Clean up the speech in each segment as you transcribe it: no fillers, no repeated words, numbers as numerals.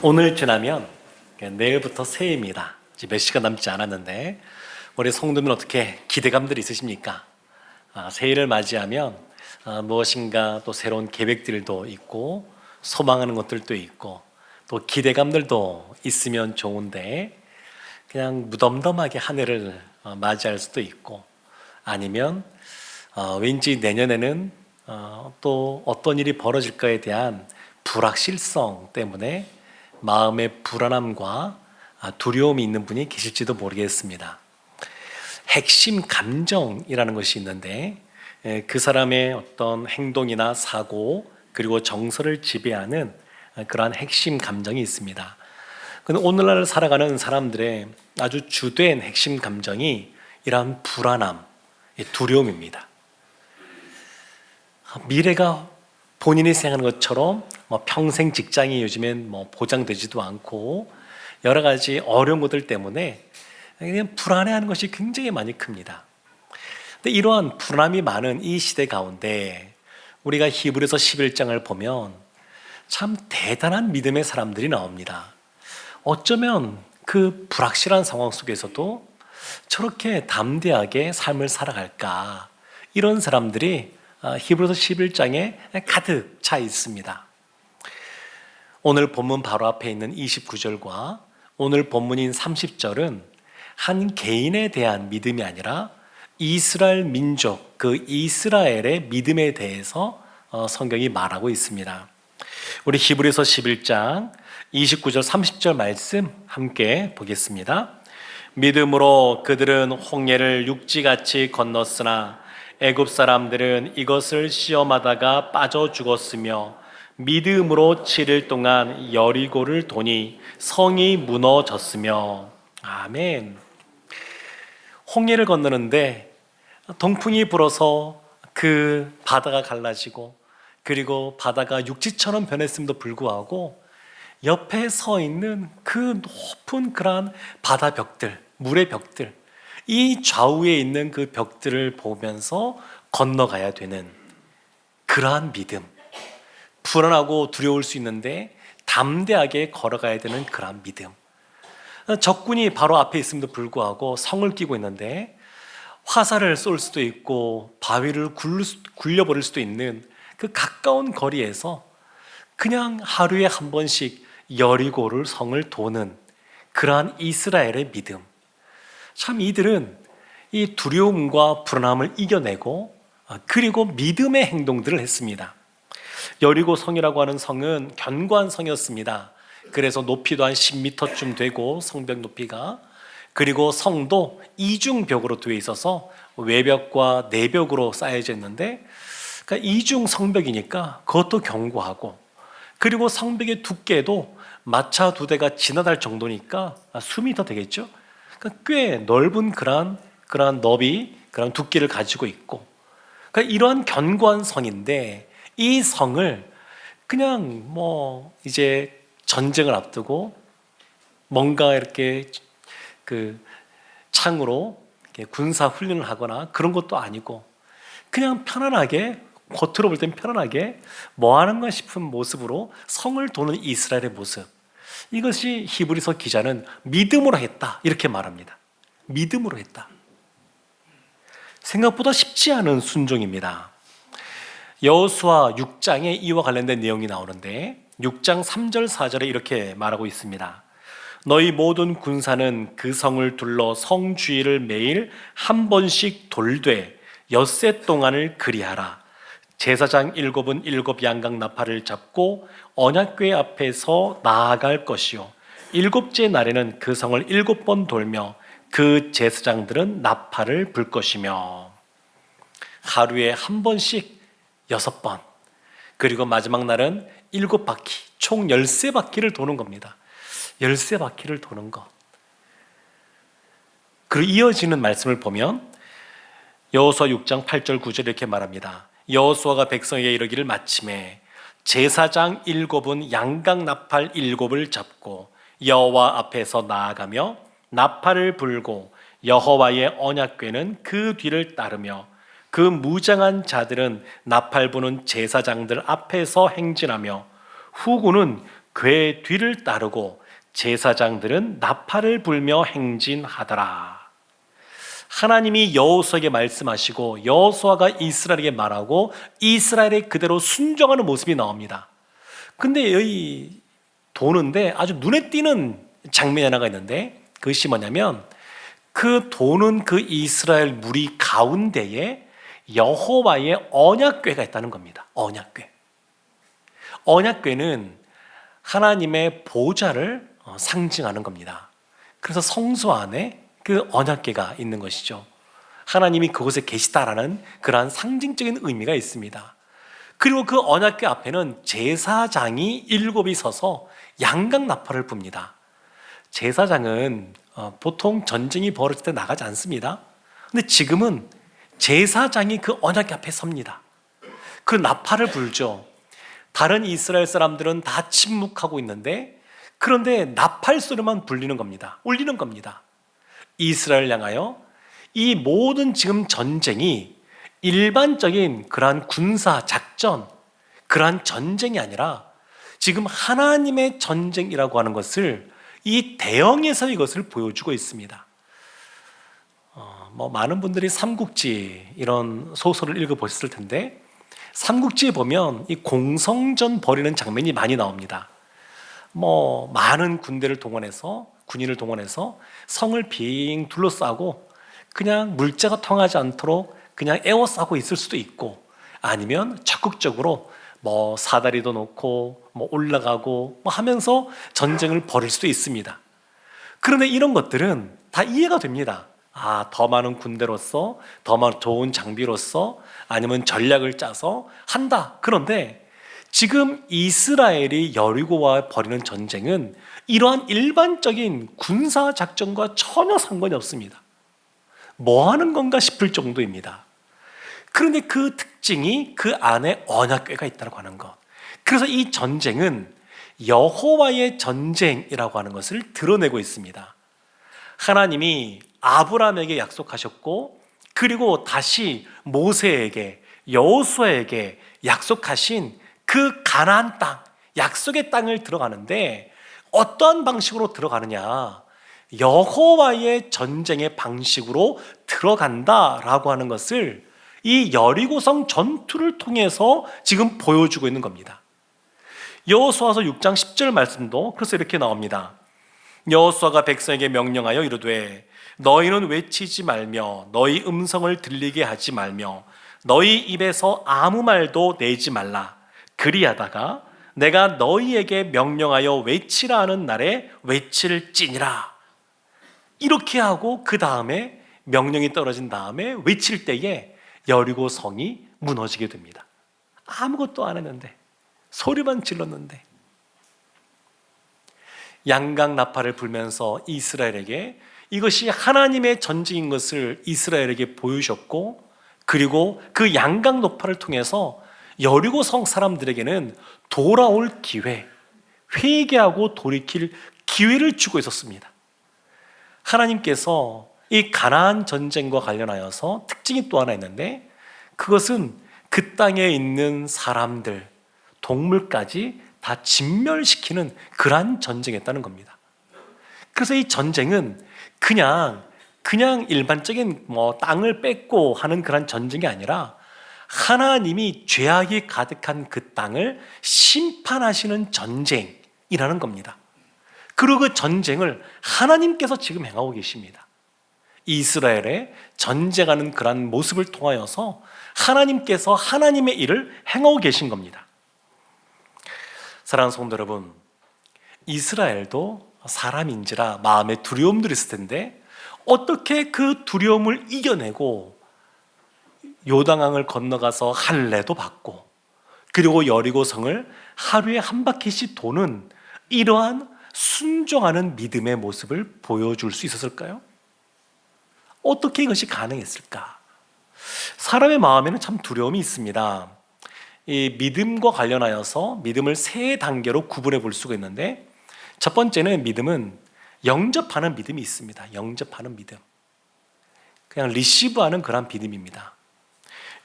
오늘 지나면 내일부터 새해입니다. 이제 몇 시간 남지 않았는데 우리 성도는 어떻게 기대감들이 있으십니까? 새해를 맞이하면 무엇인가 또 새로운 계획들도 있고 소망하는 것들도 있고 또 기대감들도 있으면 좋은데 그냥 무덤덤하게 한 해를 맞이할 수도 있고 아니면 왠지 내년에는 또 어떤 일이 벌어질까에 대한 불확실성 때문에 마음의 불안함과 두려움이 있는 분이 계실지도 모르겠습니다. 핵심 감정이라는 것이 있는데 그 사람의 어떤 행동이나 사고 그리고 정서를 지배하는 그러한 핵심 감정이 있습니다. 근데 오늘날 살아가는 사람들의 아주 주된 핵심 감정이 이러한 불안함, 두려움입니다. 미래가 본인이 생각하는 것처럼 평생 직장이 요즘엔 보장되지도 않고 여러 가지 어려운 것들 때문에 그냥 불안해하는 것이 굉장히 많이 큽니다. 근데 이러한 불안함이 많은 이 시대 가운데 우리가 히브리서 11장을 보면 참 대단한 믿음의 사람들이 나옵니다. 어쩌면 그 불확실한 상황 속에서도 저렇게 담대하게 삶을 살아갈까, 이런 사람들이 히브리서 11장에 가득 차 있습니다. 오늘 본문 바로 앞에 있는 29절과 오늘 본문인 30절은 한 개인에 대한 믿음이 아니라 이스라엘 민족, 그 이스라엘의 믿음에 대해서 성경이 말하고 있습니다. 우리 히브리서 11장 29절 30절 말씀 함께 보겠습니다. 믿음으로 그들은 홍해를 육지같이 건넜으나 애굽 사람들은 이것을 시험하다가 빠져 죽었으며 믿음으로 7일 동안 여리고를 도니 성이 무너졌으며. 아멘. 홍해를 건너는데 동풍이 불어서 그 바다가 갈라지고 그리고 바다가 육지처럼 변했음에도 불구하고 옆에 서 있는 그 높은 그러한 바다 벽들, 물의 벽들, 이 좌우에 있는 그 벽들을 보면서 건너가야 되는 그러한 믿음, 불안하고 두려울 수 있는데 담대하게 걸어가야 되는 그러한 믿음. 적군이 바로 앞에 있음에도 불구하고 성을 끼고 있는데 화살을 쏠 수도 있고 바위를 굴려버릴 수도 있는 그 가까운 거리에서 그냥 하루에 한 번씩 여리고를 성을 도는 그러한 이스라엘의 믿음. 참 이들은 이 두려움과 불안함을 이겨내고 그리고 믿음의 행동들을 했습니다. 여리고 성이라고 하는 성은 견고한 성이었습니다. 그래서 높이도 한 10m쯤 되고 성벽 높이가, 그리고 성도 이중벽으로 되어 있어서 외벽과 내벽으로 쌓여져 있는데, 그러니까 이중 성벽이니까 그것도 견고하고, 그리고 성벽의 두께도 마차 2대가 지나갈 정도니까 수미 더 되겠죠. 그러니까 꽤 넓은 그러한 너비, 그런 두께를 가지고 있고, 그러니까 이러한 견고한 성인데 이 성을 그냥 이제 전쟁을 앞두고 뭔가 이렇게 그 창으로 이렇게 군사 훈련을 하거나 그런 것도 아니고 그냥 편안하게, 겉으로 볼 땐 편안하게 뭐 하는가 싶은 모습으로 성을 도는 이스라엘의 모습, 이것이 히브리서 기자는 믿음으로 했다 이렇게 말합니다. 믿음으로 했다. 생각보다 쉽지 않은 순종입니다. 여호수아 6장에 이와 관련된 내용이 나오는데 6장 3절 4절에 이렇게 말하고 있습니다. 너희 모든 군사는 그 성을 둘러 성 주위를 매일 한 번씩 돌되 엿새 동안을 그리하라. 제사장 7은 7 양각 나팔을 잡고 언약궤 앞에서 나아갈 것이요 7째 날에는 그 성을 7번 돌며 그 제사장들은 나팔을 불 것이며. 하루에 한 번씩 6번, 그리고 마지막 날은 7바퀴, 총 13바퀴를 도는 겁니다. 13바퀴를 도는 것. 그리고 이어지는 말씀을 보면 여호수아 6장 8절 9절 이렇게 말합니다. 여호수아가 백성에게 이르기를 마침에 제사장 7은 양각 나팔 7을 잡고 여호와 앞에서 나아가며 나팔을 불고 여호와의 언약궤는 그 뒤를 따르며 그 무장한 자들은 나팔 부는 제사장들 앞에서 행진하며 후군은 궤 뒤를 따르고 제사장들은 나팔을 불며 행진하더라. 하나님이 여호수아에게 말씀하시고 여호수아가 이스라엘에게 말하고 이스라엘이 그대로 순종하는 모습이 나옵니다. 근데 여기 도는데 아주 눈에 띄는 장면이 하나가 있는데, 그것이 뭐냐면 그 도는 그 이스라엘 무리 가운데에 여호와의 언약궤가 있다는 겁니다. 언약궤. 언약궤는 하나님의 보좌를 상징하는 겁니다. 그래서 성소 안에 그 언약궤가 있는 것이죠. 하나님이 그곳에 계시다라는 그러한 상징적인 의미가 있습니다. 그리고 그 언약궤 앞에는 제사장이 7이 서서 양각 나팔을 붑니다. 제사장은 보통 전쟁이 벌어질 때 나가지 않습니다. 근데 지금은 제사장이 그 언약궤 앞에 섭니다. 그 나팔을 불죠. 다른 이스라엘 사람들은 다 침묵하고 있는데, 그런데 나팔 소리만 불리는 겁니다. 울리는 겁니다. 이스라엘 향하여 이 모든 지금 전쟁이 일반적인 그러한 군사 작전, 그러한 전쟁이 아니라 지금 하나님의 전쟁이라고 하는 것을 이 대형에서 이것을 보여주고 있습니다. 많은 분들이 삼국지 이런 소설을 읽어보셨을 텐데, 삼국지에 보면 이 공성전 벌이는 장면이 많이 나옵니다. 많은 군인을 동원해서 성을 빙 둘러싸고 그냥 물자가 통하지 않도록 그냥 에워싸고 있을 수도 있고, 아니면 적극적으로 사다리도 놓고 올라가고 하면서 전쟁을 벌일 수도 있습니다. 그런데 이런 것들은 다 이해가 됩니다. 더 많은 군대로서, 더 많은 좋은 장비로서, 아니면 전략을 짜서 한다. 그런데 지금 이스라엘이 여리고와 벌이는 전쟁은 이러한 일반적인 군사 작전과 전혀 상관이 없습니다. 뭐 하는 건가 싶을 정도입니다. 그런데 그 특징이 그 안에 언약궤가 있다고 하는 것. 그래서 이 전쟁은 여호와의 전쟁이라고 하는 것을 드러내고 있습니다. 하나님이 아브라함에게 약속하셨고, 그리고 다시 모세에게, 여호수아에게 약속하신 그 가나안 땅, 약속의 땅을 들어가는데 어떠한 방식으로 들어가느냐? 여호와의 전쟁의 방식으로 들어간다라고 하는 것을 이 여리고성 전투를 통해서 지금 보여주고 있는 겁니다. 여호수아서 6장 10절 말씀도 그래서 이렇게 나옵니다. 여호수아가 백성에게 명령하여 이르되 너희는 외치지 말며 너희 음성을 들리게 하지 말며 너희 입에서 아무 말도 내지 말라. 그리하다가 내가 너희에게 명령하여 외치라 하는 날에 외칠지니라. 이렇게 하고 그 다음에 명령이 떨어진 다음에 외칠 때에 여리고 성이 무너지게 됩니다. 아무것도 안 했는데, 소리만 질렀는데. 양각 나팔을 불면서 이스라엘에게 이것이 하나님의 전쟁인 것을 이스라엘에게 보여주셨고, 그리고 그 양각 나팔을 통해서 여리고 성 사람들에게는 돌아올 기회, 회개하고 돌이킬 기회를 주고 있었습니다. 하나님께서 이 가나안 전쟁과 관련하여서 특징이 또 하나 있는데, 그것은 그 땅에 있는 사람들, 동물까지 다 진멸시키는 그러한 전쟁이었다는 겁니다. 그래서 이 전쟁은 그냥 일반적인 땅을 뺏고 하는 그런 전쟁이 아니라 하나님이 죄악이 가득한 그 땅을 심판하시는 전쟁이라는 겁니다. 그리고 그 전쟁을 하나님께서 지금 행하고 계십니다. 이스라엘에 전쟁하는 그런 모습을 통하여서 하나님께서 하나님의 일을 행하고 계신 겁니다. 사랑하는 성도 여러분, 이스라엘도 사람인지라 마음에 두려움들이 있을 텐데 어떻게 그 두려움을 이겨내고 요단강을 건너가서 할례도 받고, 그리고 여리고성을 하루에 한 바퀴씩 도는 이러한 순종하는 믿음의 모습을 보여줄 수 있었을까요? 어떻게 이것이 가능했을까? 사람의 마음에는 참 두려움이 있습니다. 이 믿음과 관련하여서 믿음을 세 단계로 구분해 볼 수가 있는데, 첫 번째는 믿음은 영접하는 믿음이 있습니다. 영접하는 믿음. 그냥 리시브하는 그런 믿음입니다.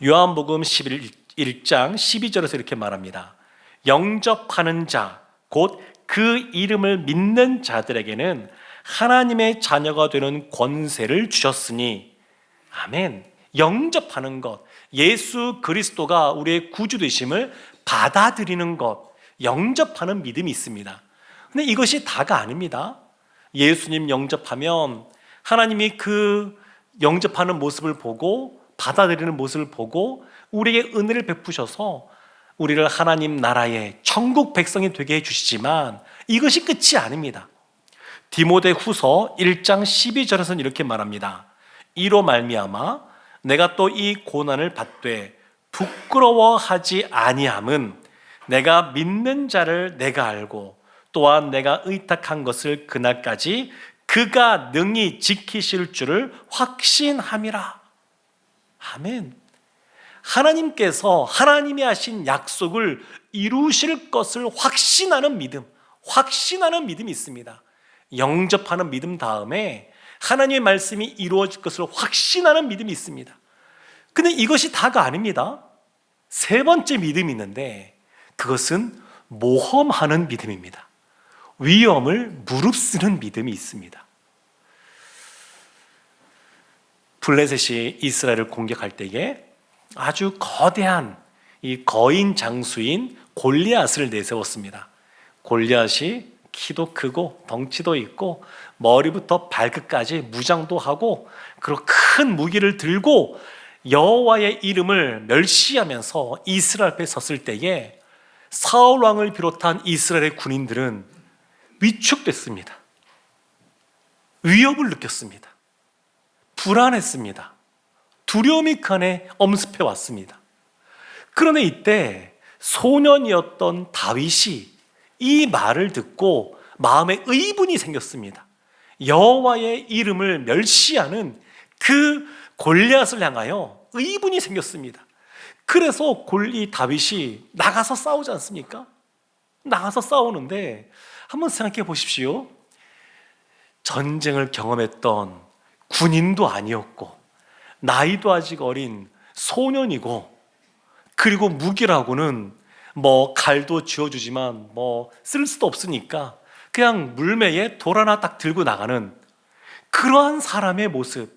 요한복음 11장 12절에서 이렇게 말합니다. 영접하는 자, 곧 그 이름을 믿는 자들에게는 하나님의 자녀가 되는 권세를 주셨으니. 아멘. 영접하는 것, 예수 그리스도가 우리의 구주 되심을 받아들이는 것, 영접하는 믿음이 있습니다. 근데 이것이 다가 아닙니다. 예수님 영접하면 하나님이 그 영접하는 모습을 보고 받아들이는 모습을 보고 우리에게 은혜를 베푸셔서 우리를 하나님 나라의 천국 백성이 되게 해주시지만 이것이 끝이 아닙니다. 디모데후서 1장 12절에서는 이렇게 말합니다. 이로 말미암아 내가 또 이 고난을 받되 부끄러워하지 아니함은 내가 믿는 자를 내가 알고 또한 내가 의탁한 것을 그날까지 그가 능히 지키실 줄을 확신함이라. 아멘. 하나님께서 하나님이 하신 약속을 이루실 것을 확신하는 믿음, 확신하는 믿음이 있습니다. 영접하는 믿음 다음에 하나님의 말씀이 이루어질 것을 확신하는 믿음이 있습니다. 근데 이것이 다가 아닙니다. 세 번째 믿음이 있는데 그것은 모험하는 믿음입니다. 위험을 무릅쓰는 믿음이 있습니다. 블레셋이 이스라엘을 공격할 때에 아주 거대한 이 거인 장수인 골리앗을 내세웠습니다. 골리앗이 키도 크고 덩치도 있고 머리부터 발끝까지 무장도 하고 그리고 큰 무기를 들고 여호와의 이름을 멸시하면서 이스라엘 앞에 섰을 때에 사울 왕을 비롯한 이스라엘의 군인들은 위축됐습니다. 위협을 느꼈습니다. 불안했습니다. 두려움이 그 안에 엄습해 왔습니다. 그런데 이때 소년이었던 다윗이 이 말을 듣고 마음에 의분이 생겼습니다. 여호와의 이름을 멸시하는 그 골리앗을 향하여 의분이 생겼습니다. 그래서 이 다윗이 나가서 싸우지 않습니까? 나가서 싸우는데 한번 생각해 보십시오. 전쟁을 경험했던 군인도 아니었고 나이도 아직 어린 소년이고 그리고 무기라고는 뭐 칼도 쥐어주지만 뭐 쓸 수도 없으니까 그냥 물매에 돌 하나 딱 들고 나가는 그러한 사람의 모습,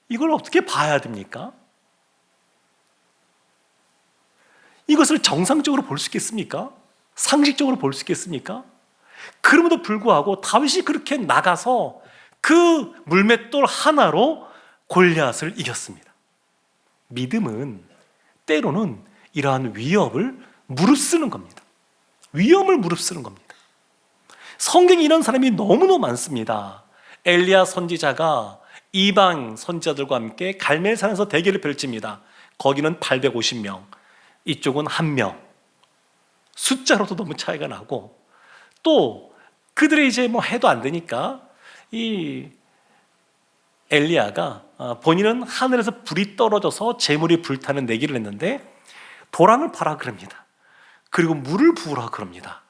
이걸 어떻게 봐야 됩니까? 이것을 정상적으로 볼 수 있겠습니까? 상식적으로 볼 수 있겠습니까? 그럼에도 불구하고 다윗이 그렇게 나가서 그 물맷돌 하나로 골리앗을 이겼습니다. 믿음은 때로는 이러한 위협을 무릅쓰는 겁니다. 위험을 무릅쓰는 겁니다. 성경에 이런 사람이 너무너무 많습니다. 엘리야 선지자가 이방 선지자들과 함께 갈멜산에서 대결을 펼칩니다. 거기는 850명, 이쪽은 1명. 숫자로도 너무 차이가 나고 또 그들이 이제 뭐 해도 안 되니까 이 엘리야가 본인은 하늘에서 불이 떨어져서 재물이 불타는 내기를 했는데 도랑을 파라 그럽니다. 그리고 물을 부으라 그럽니다.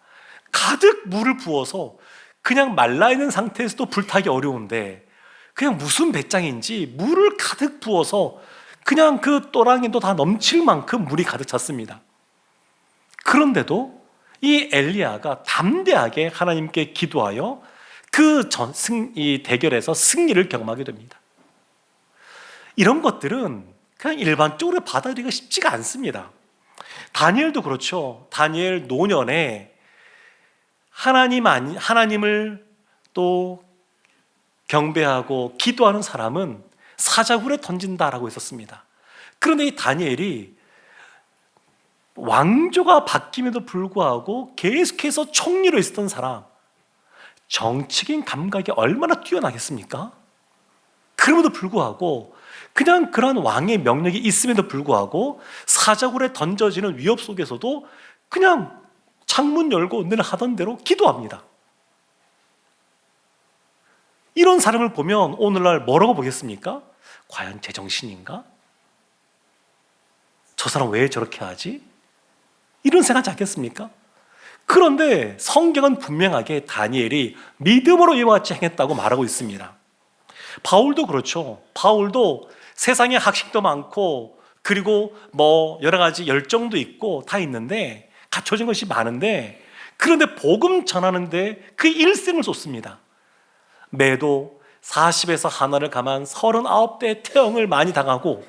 가득 물을 부어서 그냥 말라있는 상태에서도 불타기 어려운데 그냥 무슨 배짱인지 물을 가득 부어서 그냥 그 또랑이도 다 넘칠 만큼 물이 가득 찼습니다. 그런데도 이 엘리야가 담대하게 하나님께 기도하여 이 대결에서 승리를 경험하게 됩니다. 이런 것들은 그냥 일반적으로 받아들이기가 쉽지가 않습니다. 다니엘도 그렇죠. 다니엘 노년에 하나님을 또 경배하고 기도하는 사람은 사자굴에 던진다라고 했었습니다. 그런데 이 다니엘이 왕조가 바뀜에도 불구하고 계속해서 총리로 있었던 사람, 정치적인 감각이 얼마나 뛰어나겠습니까? 그럼에도 불구하고 그냥 그런 왕의 명령이 있음에도 불구하고 사자굴에 던져지는 위협 속에서도 그냥 창문 열고 늘 하던 대로 기도합니다. 이런 사람을 보면 오늘날 뭐라고 보겠습니까? 과연 제정신인가? 저 사람 왜 저렇게 하지? 이런 생각하지 않겠습니까? 그런데 성경은 분명하게 다니엘이 믿음으로 이와 같이 행했다고 말하고 있습니다. 바울도 그렇죠. 바울도 세상에 학식도 많고 그리고 뭐 여러 가지 열정도 있고 다 있는데 갖춰진 것이 많은데 그런데 복음 전하는데 그 일생을 쏟습니다. 매도 40에서 하나를 감한 39대 태형을 많이 당하고,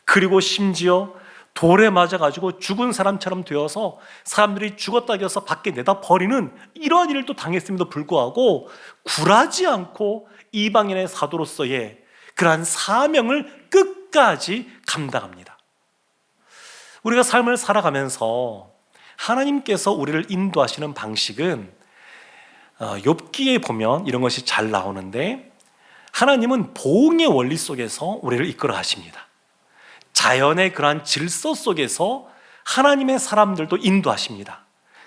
그리고 심지어 돌에 맞아가지고 죽은 사람처럼 되어서 사람들이 죽었다 해서 밖에 내다 버리는 이러한 일을 또 당했음에도 불구하고 굴하지 않고 이방인의 사도로서의 그러한 사명을 끝까지 감당합니다. 우리가 삶을 살아가면서 하나님께서 우리를 인도하시는 방식은 욥기에 보면 이런 것이 잘 나오는데, 하나님은 보응의 원리 속에서 우리를 이끌어 가십니다. 자연의 그러한 질서 속에서 하나님의 사람들도 인도하십니다.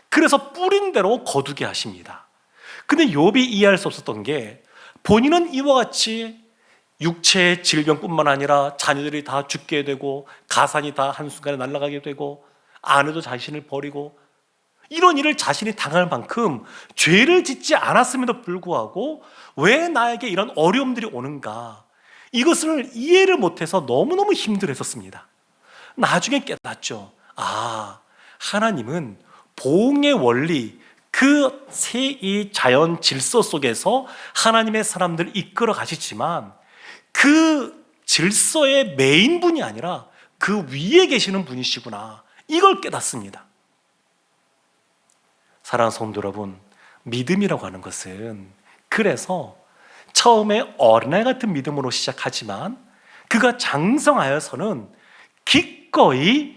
그래서 뿌린 대로 거두게 하십니다. 근데 욥이 이해할 수 없었던 게, 본인은 이와 같이 육체의 질병뿐만 아니라 자녀들이 다 죽게 되고 가산이 다 한순간에 날아가게 되고 아내도 자신을 버리고 이런 일을 자신이 당할 만큼 죄를 짓지 않았음에도 불구하고 왜 나에게 이런 어려움들이 오는가, 이것을 이해를 못해서 너무너무 힘들었었습니다. 나중에 깨닫죠. 하나님은 보응의 원리, 그 이 자연 질서 속에서 하나님의 사람들을 이끌어 가시지만 그 질서의 메인분이 아니라 그 위에 계시는 분이시구나, 이걸 깨닫습니다. 사랑하는 성도 여러분, 믿음이라고 하는 것은 그래서 처음에 어린아이 같은 믿음으로 시작하지만 그가 장성하여서는 기꺼이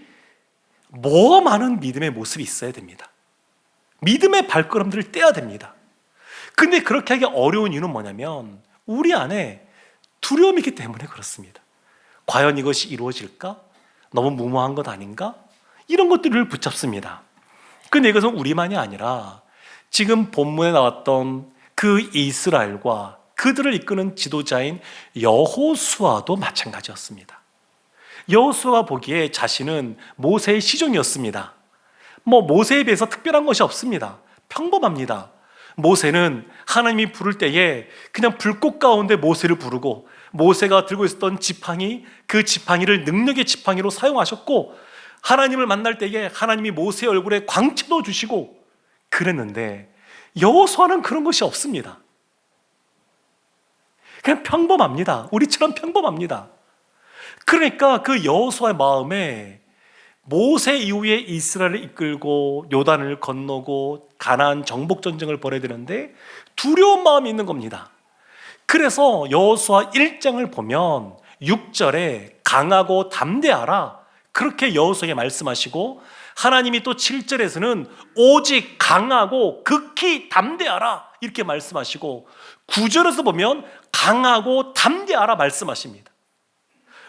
많은 믿음의 모습이 있어야 됩니다. 믿음의 발걸음들을 떼야 됩니다. 근데 그렇게 하기 어려운 이유는 뭐냐면 우리 안에 두려움이 있기 때문에 그렇습니다. 과연 이것이 이루어질까? 너무 무모한 것 아닌가? 이런 것들을 붙잡습니다. 근데 이것은 우리만이 아니라 지금 본문에 나왔던 그 이스라엘과 그들을 이끄는 지도자인 여호수아도 마찬가지였습니다. 여호수아가 보기에 자신은 모세의 시종이었습니다. 모세에 비해서 특별한 것이 없습니다. 평범합니다. 모세는 하나님이 부를 때에 그냥 불꽃 가운데 모세를 부르고, 모세가 들고 있었던 지팡이, 그 지팡이를 능력의 지팡이로 사용하셨고, 하나님을 만날 때에 하나님이 모세의 얼굴에 광채도 주시고 그랬는데, 여호수아는 그런 것이 없습니다. 그냥 평범합니다. 우리처럼 평범합니다. 그러니까 그 여호수아의 마음에 모세 이후에 이스라엘을 이끌고 요단을 건너고 가나안 정복 전쟁을 벌여야 되는데 두려운 마음이 있는 겁니다. 그래서 여호수아 1장을 보면 6절에 강하고 담대하라, 그렇게 여호수아에게 말씀하시고, 하나님이 또 7절에서는 오직 강하고 극히 담대하라 이렇게 말씀하시고, 9절에서 보면 강하고 담대하라 말씀하십니다.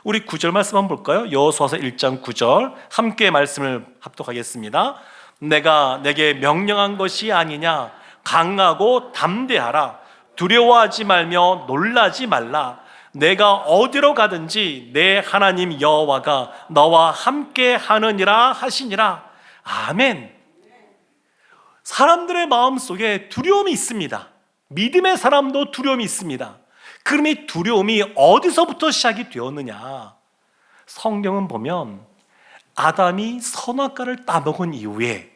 우리 9절 말씀 한번 볼까요? 여호수아서 1장 9절 함께 말씀을 합독하겠습니다. 내가 내게 명령한 것이 아니냐, 강하고 담대하라, 두려워하지 말며 놀라지 말라, 내가 어디로 가든지 내 하나님 여호와가 너와 함께 하느니라 하시니라. 아멘. 사람들의 마음속에 두려움이 있습니다. 믿음의 사람도 두려움이 있습니다. 그럼 이 두려움이 어디서부터 시작이 되었느냐? 성경은 보면 아담이 선악과를 따먹은 이후에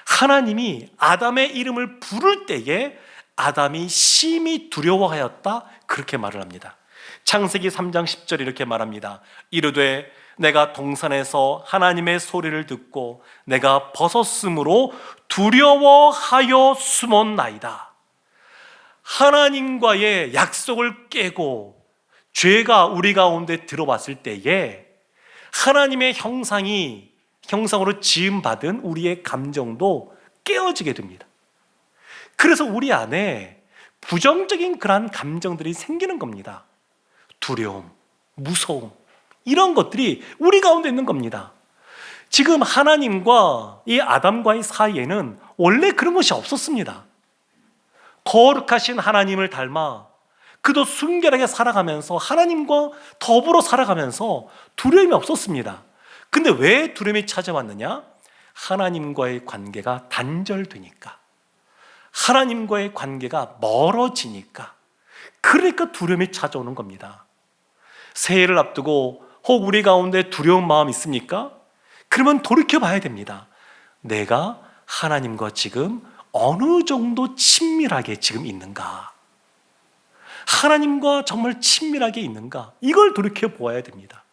하나님이 아담의 이름을 부를 때에 아담이 심히 두려워하였다, 그렇게 말을 합니다. 창세기 3장 10절 이렇게 말합니다. 이르되 내가 동산에서 하나님의 소리를 듣고 내가 벗었으므로 두려워하여 숨었나이다. 하나님과의 약속을 깨고 죄가 우리 가운데 들어왔을 때에 하나님의 형상으로 지음받은 우리의 감정도 깨어지게 됩니다. 그래서 우리 안에 부정적인 그러한 감정들이 생기는 겁니다. 두려움, 무서움, 이런 것들이 우리 가운데 있는 겁니다. 지금 하나님과 이 아담과의 사이에는 원래 그런 것이 없었습니다. 거룩하신 하나님을 닮아 그도 순결하게 살아가면서 하나님과 더불어 살아가면서 두려움이 없었습니다. 근데 왜 두려움이 찾아왔느냐? 하나님과의 관계가 단절되니까, 하나님과의 관계가 멀어지니까, 그러니까 두려움이 찾아오는 겁니다. 새해를 앞두고 혹 우리 가운데 두려운 마음 있습니까? 그러면 돌이켜 봐야 됩니다. 내가 하나님과 지금 어느 정도 친밀하게 지금 있는가? 하나님과 정말 친밀하게 있는가? 이걸 돌이켜 보아야 됩니다.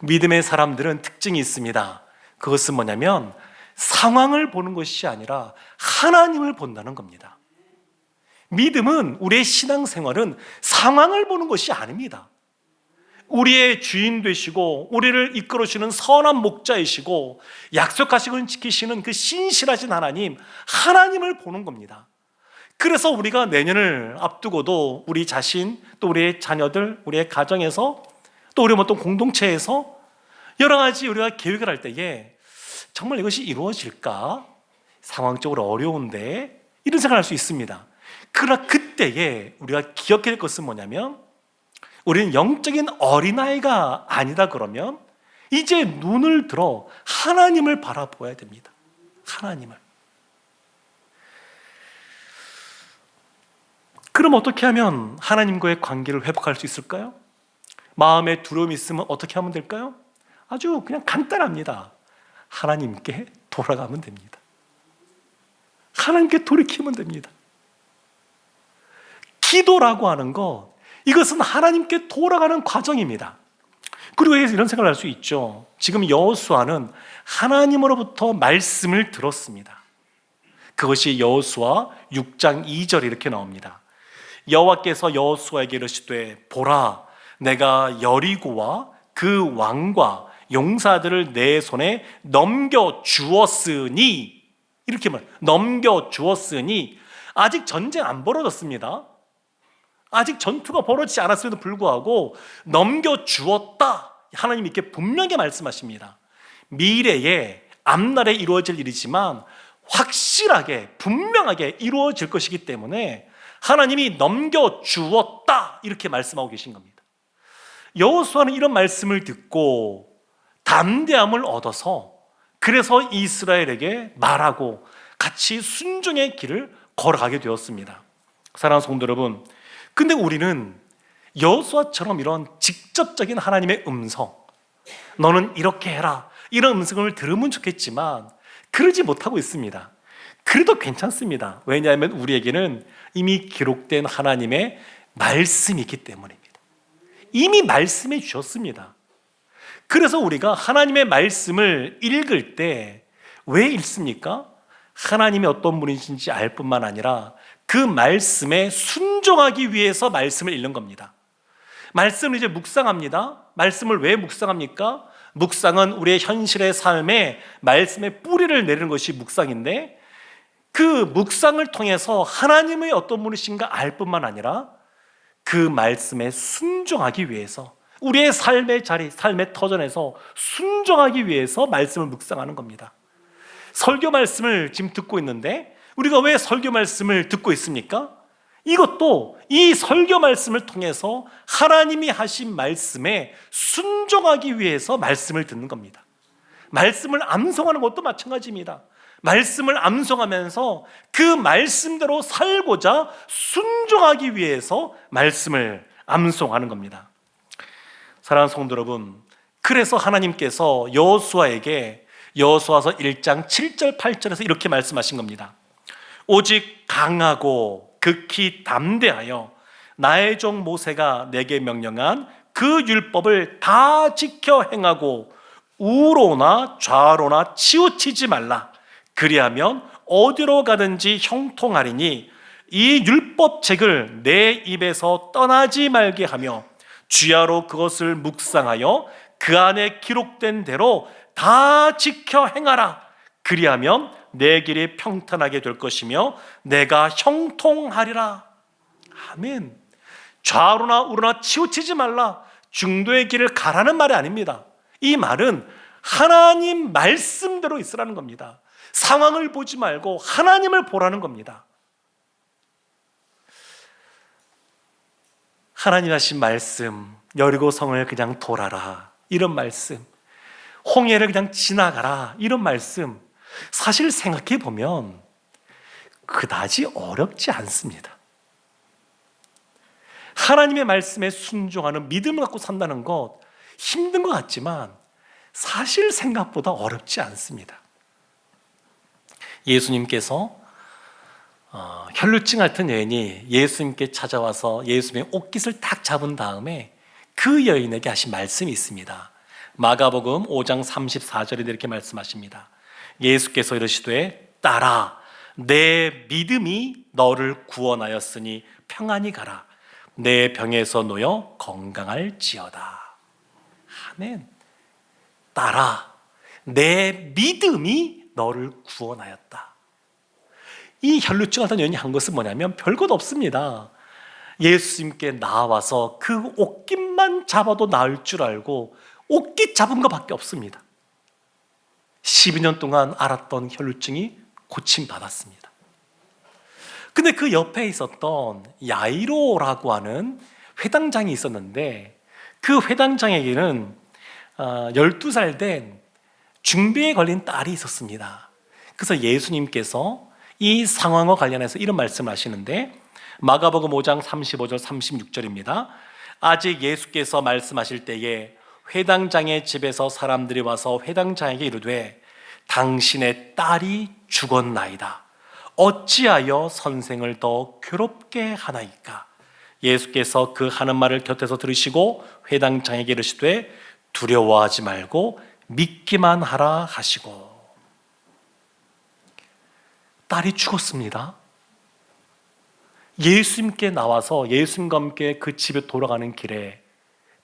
믿음의 사람들은 특징이 있습니다. 그것은 뭐냐면 상황을 보는 것이 아니라 하나님을 본다는 겁니다. 믿음은, 우리의 신앙생활은 상황을 보는 것이 아닙니다. 우리의 주인 되시고 우리를 이끌어주시는 선한 목자이시고 약속하시고 지키시는 그 신실하신 하나님을 보는 겁니다. 그래서 우리가 내년을 앞두고도 우리 자신, 또 우리의 자녀들, 우리의 가정에서, 또 우리 어떤 공동체에서 여러 가지 우리가 계획을 할 때에 정말 이것이 이루어질까? 상황적으로 어려운데, 이런 생각을 할 수 있습니다. 그러나 그때에 우리가 기억해야 될 것은 뭐냐면, 우리는 영적인 어린아이가 아니다 그러면 이제 눈을 들어 하나님을 바라보아야 됩니다. 하나님을. 그럼 어떻게 하면 하나님과의 관계를 회복할 수 있을까요? 마음에 두려움이 있으면 어떻게 하면 될까요? 아주 그냥 간단합니다. 하나님께 돌아가면 됩니다. 하나님께 돌이키면 됩니다. 기도라고 하는 것, 이것은 하나님께 돌아가는 과정입니다. 그리고 이런 생각을 할 수 있죠. 지금 여호수아는 하나님으로부터 말씀을 들었습니다. 그것이 여호수아 6장 2절에 이렇게 나옵니다. 여호와께서 여호수아에게 이르시되 보라, 내가 여리고와 그 왕과 용사들을 내 손에 넘겨 주었으니, 이렇게 말, 넘겨 주었으니, 아직 전쟁 안 벌어졌습니다. 아직 전투가 벌어지지 않았음에도 불구하고 넘겨 주었다, 하나님이 이렇게 분명히 말씀하십니다. 미래에 앞날에 이루어질 일이지만 확실하게 분명하게 이루어질 것이기 때문에 하나님이 넘겨 주었다, 이렇게 말씀하고 계신 겁니다. 여호수아는 이런 말씀을 듣고 담대함을 얻어서, 그래서 이스라엘에게 말하고 같이 순종의 길을 걸어가게 되었습니다. 사랑하는 성도 여러분, 근데 우리는 여호수아처럼 이런 직접적인 하나님의 음성, 너는 이렇게 해라, 이런 음성을 들으면 좋겠지만 그러지 못하고 있습니다. 그래도 괜찮습니다. 왜냐하면 우리에게는 이미 기록된 하나님의 말씀이 있기 때문입니다. 이미 말씀해 주셨습니다. 그래서 우리가 하나님의 말씀을 읽을 때 왜 읽습니까? 하나님이 어떤 분이신지 알 뿐만 아니라 그 말씀에 순종하기 위해서 말씀을 읽는 겁니다. 말씀을 이제 묵상합니다. 말씀을 왜 묵상합니까? 묵상은 우리의 현실의 삶에 말씀의 뿌리를 내리는 것이 묵상인데, 그 묵상을 통해서 하나님의 어떤 분이신가 알 뿐만 아니라 그 말씀에 순종하기 위해서, 우리의 삶의 자리, 삶의 터전에서 순종하기 위해서 말씀을 묵상하는 겁니다. 설교 말씀을 지금 듣고 있는데 우리가 왜 설교 말씀을 듣고 있습니까? 이것도 이 설교 말씀을 통해서 하나님이 하신 말씀에 순종하기 위해서 말씀을 듣는 겁니다. 말씀을 암송하는 것도 마찬가지입니다. 말씀을 암송하면서 그 말씀대로 살고자 순종하기 위해서 말씀을 암송하는 겁니다. 사랑하는 성도 여러분, 그래서 하나님께서 여호수아에게 여호수아서 1장 7절 8절에서 이렇게 말씀하신 겁니다. 오직 강하고 극히 담대하여 나의 종 모세가 내게 명령한 그 율법을 다 지켜 행하고 우로나 좌로나 치우치지 말라. 그리하면 어디로 가든지 형통하리니 이 율법책을 내 입에서 떠나지 말게 하며 주야로 그것을 묵상하여 그 안에 기록된 대로 다 지켜 행하라. 그리하면 내 길이 평탄하게 될 것이며 내가 형통하리라. 아멘. 좌로나 우로나 치우치지 말라, 중도의 길을 가라는 말이 아닙니다. 이 말은 하나님 말씀대로 있으라는 겁니다. 상황을 보지 말고 하나님을 보라는 겁니다. 하나님 하신 말씀, 여리고성을 그냥 돌아라, 이런 말씀, 홍해를 그냥 지나가라, 이런 말씀, 사실 생각해 보면 그다지 어렵지 않습니다. 하나님의 말씀에 순종하는 믿음을 갖고 산다는 것 힘든 것 같지만 사실 생각보다 어렵지 않습니다. 예수님께서 혈루증 앓던 여인이 예수님께 찾아와서 예수님의 옷깃을 딱 잡은 다음에 그 여인에게 하신 말씀이 있습니다. 마가복음 5장 34절에 이렇게 말씀하십니다. 예수께서 이르시되 딸아 내 믿음이 너를 구원하였으니 평안히 가라. 내 병에서 놓여 건강할지어다. 아멘. 딸아 내 믿음이 너를 구원하였다. 이 혈루증 앓던 여인이 한 것은 뭐냐면 별것 없습니다. 예수님께 나와서 그 옷깃만 잡아도 나을 줄 알고 옷깃 잡은 것밖에 없습니다. 12년 동안 앓았던 혈루증이 고침받았습니다. 근데 그 옆에 있었던 야이로라고 하는 회당장이 있었는데 그 회당장에게는 12살 된 중비에 걸린 딸이 있었습니다. 그래서 예수님께서 이 상황과 관련해서 이런 말씀을 하시는데 마가복음 5장 35절 36절입니다. 아직 예수께서 말씀하실 때에 회당장의 집에서 사람들이 와서 회당장에게 이르되 당신의 딸이 죽었나이다. 어찌하여 선생을 더 괴롭게 하나이까? 예수께서 그 하는 말을 곁에서 들으시고 회당장에게 이르시되 두려워하지 말고 믿기만 하라 하시고. 딸이 죽었습니다. 예수님께 나와서 예수님과 함께 그 집에 돌아가는 길에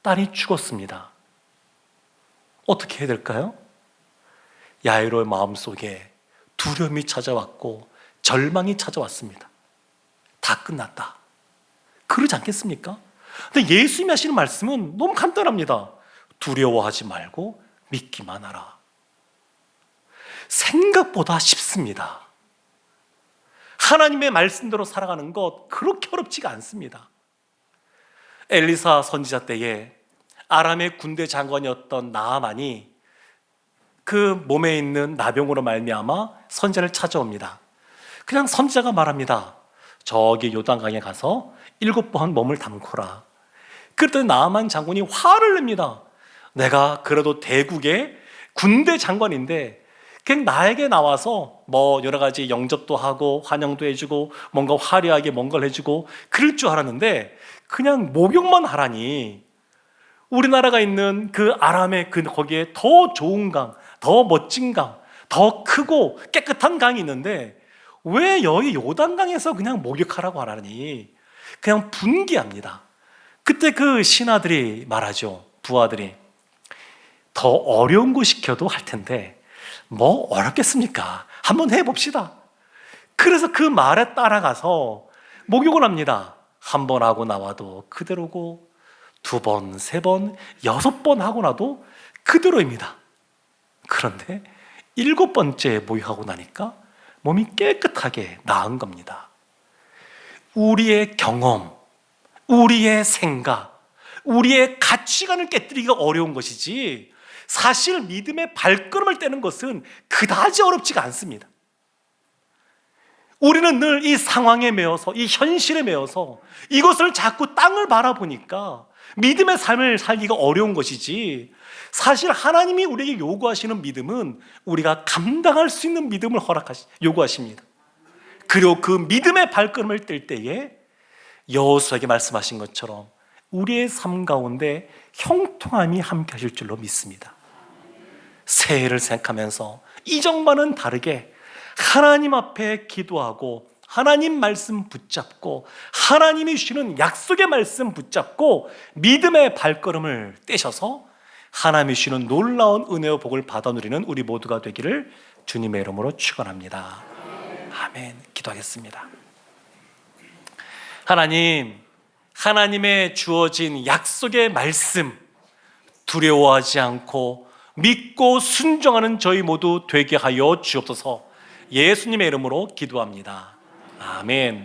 딸이 죽었습니다. 어떻게 해야 될까요? 야이로의 마음속에 두려움이 찾아왔고 절망이 찾아왔습니다. 다 끝났다. 그러지 않겠습니까? 근데 예수님이 하시는 말씀은 너무 간단합니다. 두려워하지 말고 믿기만 하라. 생각보다 쉽습니다. 하나님의 말씀대로 살아가는 것 그렇게 어렵지가 않습니다. 엘리사 선지자 때에 아람의 군대 장관이었던 나아만이 그 몸에 있는 나병으로 말미암아 선지자를 찾아옵니다. 그냥 선지자가 말합니다. 저기 요단강에 가서 7번 몸을 담고라. 그랬더니 나아만 장군이 화를 냅니다. 내가 그래도 대국의 군대 장관인데 그냥 나에게 나와서 뭐 여러 가지 영접도 하고 환영도 해주고 뭔가 화려하게 뭔가를 해주고 그럴 줄 알았는데 그냥 목욕만 하라니. 우리나라가 있는 그 아람의 거기에 더 좋은 강, 더 멋진 강, 더 크고 깨끗한 강이 있는데 왜 여기 요단강에서 그냥 목욕하라고 하라니. 그냥 분개합니다. 그때 그 신하들이 말하죠. 부하들이 더 어려운 거 시켜도 할 텐데 뭐 어렵겠습니까? 한번 해봅시다. 그래서 그 말에 따라가서 목욕을 합니다. 한 번 하고 나와도 그대로고 2번, 3번, 6번 하고 나도 그대로입니다. 그런데 7번째 목욕하고 나니까 몸이 깨끗하게 나은 겁니다. 우리의 경험, 우리의 생각, 우리의 가치관을 깨뜨리기가 어려운 것이지 사실 믿음의 발걸음을 떼는 것은 그다지 어렵지가 않습니다. 우리는 늘 이 상황에 매여서 이 현실에 매여서 이것을 자꾸 땅을 바라보니까 믿음의 삶을 살기가 어려운 것이지 사실 하나님이 우리에게 요구하시는 믿음은 우리가 감당할 수 있는 믿음을 요구하십니다. 그리고 그 믿음의 발걸음을 뗄 때에 여호수아에게 말씀하신 것처럼 우리의 삶 가운데 형통함이 함께 하실 줄로 믿습니다. 새해를 생각하면서 이전과는 다르게 하나님 앞에 기도하고 하나님 말씀 붙잡고 하나님이 주시는 약속의 말씀 붙잡고 믿음의 발걸음을 떼셔서 하나님이 주시는 놀라운 은혜와 복을 받아 누리는 우리 모두가 되기를 주님의 이름으로 축원합니다. 아멘. 기도하겠습니다. 하나님, 하나님의 주어진 약속의 말씀 두려워하지 않고 믿고 순종하는 저희 모두 되게 하여 주옵소서. 예수님의 이름으로 기도합니다. 아멘.